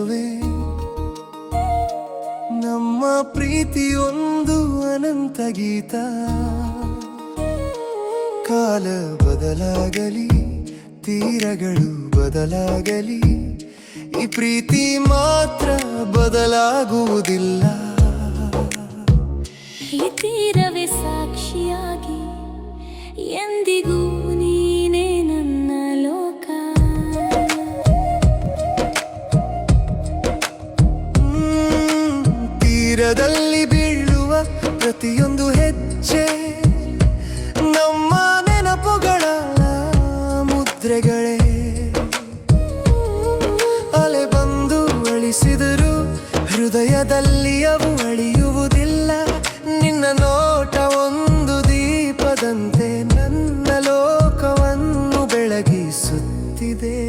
ನಡುವೆ ನಮ್ಮ ಪ್ರೀತಿ ಒಂದು ಅನಂತ ಗೀತ. ಕಾಲ ಬದಲಾಗಲಿ, ತೀರಗಳು ಬದಲಾಗಲಿ, ಈ ಪ್ರೀತಿ ಮಾತ್ರ ಬದಲಾಗುವುದಿಲ್ಲ. ಈ ತೀರವೇ ಸಾಕ್ಷಿಯಾಗಿ ಎಂದಿಗೂ ನೀನೇ ನನ್ನ ಲೋಕ. ತೀರದಲ್ಲಿ ಬೀಳುವ ಪ್ರತಿಯೊಂದು ಹೆಜ್ಜೆ ನಮ್ಮ ನೆನಪುಗಳ ಮುದ್ರೆಗಳೇ. ಅಲೆ ಬಂದು ಅಳಿಸಿದರು ಹೃದಯದಲ್ಲಿ ಅವು ಅಳಿಯುವುದಿಲ್ಲ. ನಿನ್ನ ನೋಟ ಒಂದು ದೀಪದಂತೆ ನನ್ನ ಲೋಕವನ್ನು ಬೆಳಗಿಸುತ್ತಿದೆ.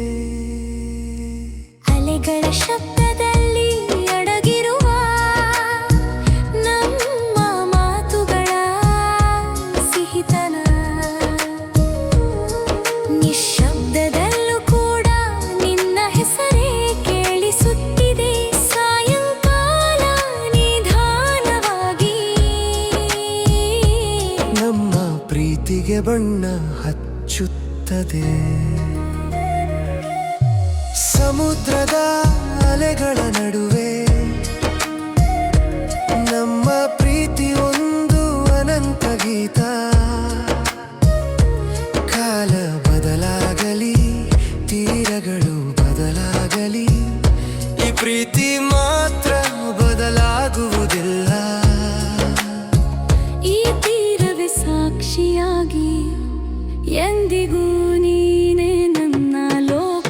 ಅಲೆಗಳ ಶಬ್ದದಲ್ಲಿ ಅಡಗಿರುವ ನಮ್ಮ ಮಾತುಗಳ ಸಿಹಿತನ, ನಿಶ್ಶಬ್ದದಲ್ಲೂ ಕೂಡ ನಿನ್ನ ಹೆಸರೇ ಕೇಳಿಸುತ್ತಿದೆ. ಸಾಯಂಕಾಲ ನಿಧಾನವಾಗಿ ನಮ್ಮ ಪ್ರೀತಿಗೆ ಬಣ್ಣ ಹಚ್ಚುತ್ತದೆ. ಸಮುದ್ರದ ಅಲೆಗಳ ನಡುವೆ ನಮ್ಮ ಪ್ರೀತಿ ಒಂದು ಅನಂತ ಗೀತ. ಕಾಲ ಬದಲಾಗಲಿ, ತೀರಗಳು ಬದಲಾಗಲಿ, ಈ ಪ್ರೀತಿ ಮಾತ್ರ ಬದಲಾಗುವುದಿಲ್ಲ. ಈ ತೀರವೇ ಸಾಕ್ಷಿಯಾಗಿ ಎಂದಿಗೂ ನೀನೇ ನನ್ನ ಲೋಕ.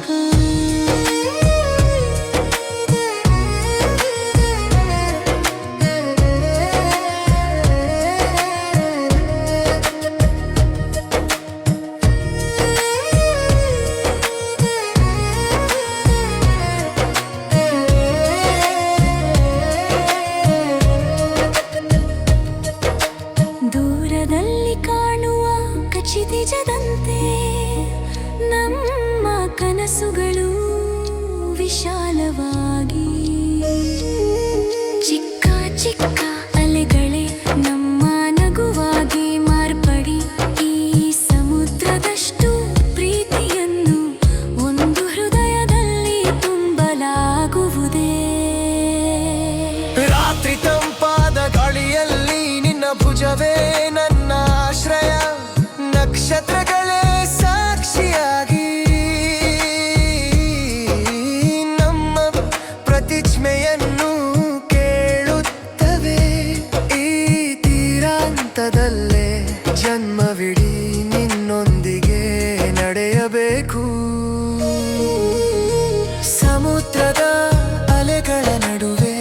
ದೂರದಲ್ಲಿ ಕಾಣುವ ಕಚಿತಿಜದಂತೆ ನಮ್ಮ ಕನಸುಗಳು ವಿಶಾಲವಾಗಿ. ಚಿಕ್ಕ ಚಿಕ್ಕ ಅಲೆಗಳೇ ನಮ್ಮ ನಗುವಾಗಿ ಮಾರ್ಪಡಿ. ಈ ಸಮುದ್ರದಷ್ಟು ಪ್ರೀತಿಯನ್ನು ಒಂದು ಹೃದಯದಲ್ಲಿ ತುಂಬಲಾಗುವುದೇ. ರಾತ್ರಿ ತಂಪಾದ ಗಾಳಿಯಲ್ಲಿ ನಿನ್ನ ಭುಜವೇ ನನ್ನ ಆಶ್ರಯ. ನಕ್ಷತ್ರಗಳೇ ಸಾಕ್ಷಿಯಾಗಿ ನಮ್ಮ ಪ್ರತಿಜ್ಞೆಯನ್ನು ಕೇಳುತ್ತವೆ. ಈ ತೀರಾಂತದಲ್ಲೇ ಜನ್ಮವಿಡೀ ನಿನ್ನೊಂದಿಗೆ ನಡೆಯಬೇಕು. ಸಮುದ್ರದ ಅಲೆಗಳ ನಡುವೆ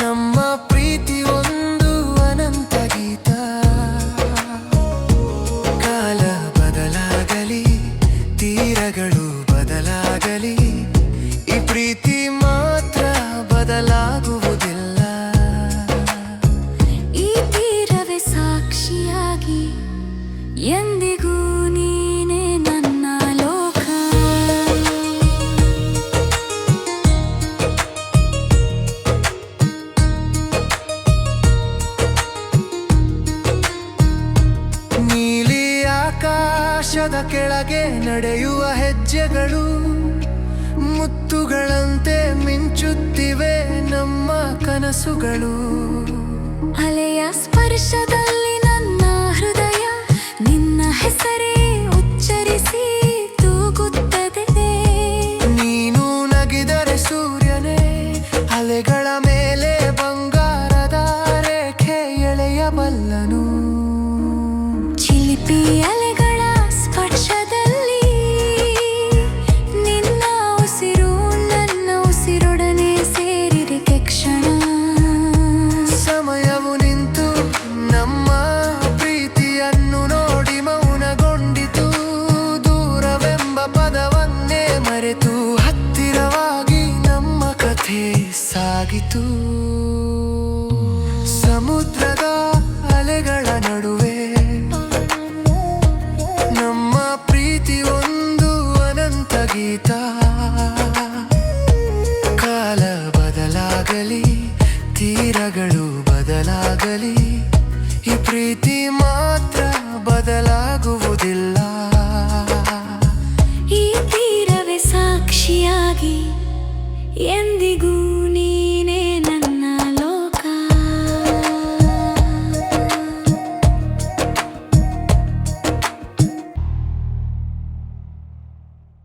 ನಮ್ಮ ಪ್ರೀತಿ ಒಂದು ಅನಂತ ಗೀತ. ಕಾಲ ಬದಲಾಗಲಿ, ತೀರಗಳು ಬದಲಾಗಲಿ, ಈ ಪ್ರೀತಿ ಮಾತ್ರ ಬದಲಾಗುವುದಿಲ್ಲ. ಈ ತೀರವೇ ಸಾಕ್ಷಿಯಾಗಿ ಎಂದಿಗೂ ನೀನೇ ನನ್ನ ಲೋಕ. ನೀಲಿ ಆಕಾಶದ ಕೆಳಗೆ ನಡೆಯುವ ಹೆಜ್ಜೆಗಳು ಮುತ್ತುಗಳಂತೆ ಮಿಂಚುತ್ತಿವೆ ನಮ್ಮ ಕನಸುಗಳು. ಅಲೆಯ ಸ್ಪರ್ಶದಲ್ಲಿ ನನ್ನ ಹೃದಯ ನಿನ್ನ ಹೆಸರೇ ಉಚ್ಚರಿಸಿ ತೂಗುತ್ತದೆ. ನೀನು ನಗಿದರೆ ಸೂರ್ಯನೇ ಅಲೆಗಳ ಮೇಲೆ ಬಂಗಾರದ ರೇಖೆ ಎಳೆಯಬಲ್ಲನು. ಚಿಲಿಪಿ ಅಲೆಗಳ ಸ್ಪರ್ಶದಲ್ಲಿ ನಿನ್ನ ಉಸಿರು ನನ್ನ ಉಸಿರೊಡನೆ ಸೇರಿದೆ ಕ್ಷಣ. ಸಮಯವು ನಿಂತು ನಮ್ಮ ಪ್ರೀತಿಯನ್ನು ನೋಡಿ ಮೌನಗೊಂಡಿತು. ದೂರವೆಂಬ ಪದವನ್ನೇ ಮರೆತು ಹತ್ತಿರವಾಗಿ ನಮ್ಮ ಕಥೆ ಸಾಗಿತು. ಸಮುದ್ರದ ಅಲೆಗಳ ನಡುವೆ ನಮ್ಮ ಪ್ರೀತಿ ಒಂದು ಅನಂತ ಗೀತ. ಈ ಪ್ರೀತಿ ಮಾತ್ರ ಬದಲಾಗುವುದಿಲ್ಲ. ಈ ತೀರವೇ ಸಾಕ್ಷಿಯಾಗಿ ಎಂದಿಗೂ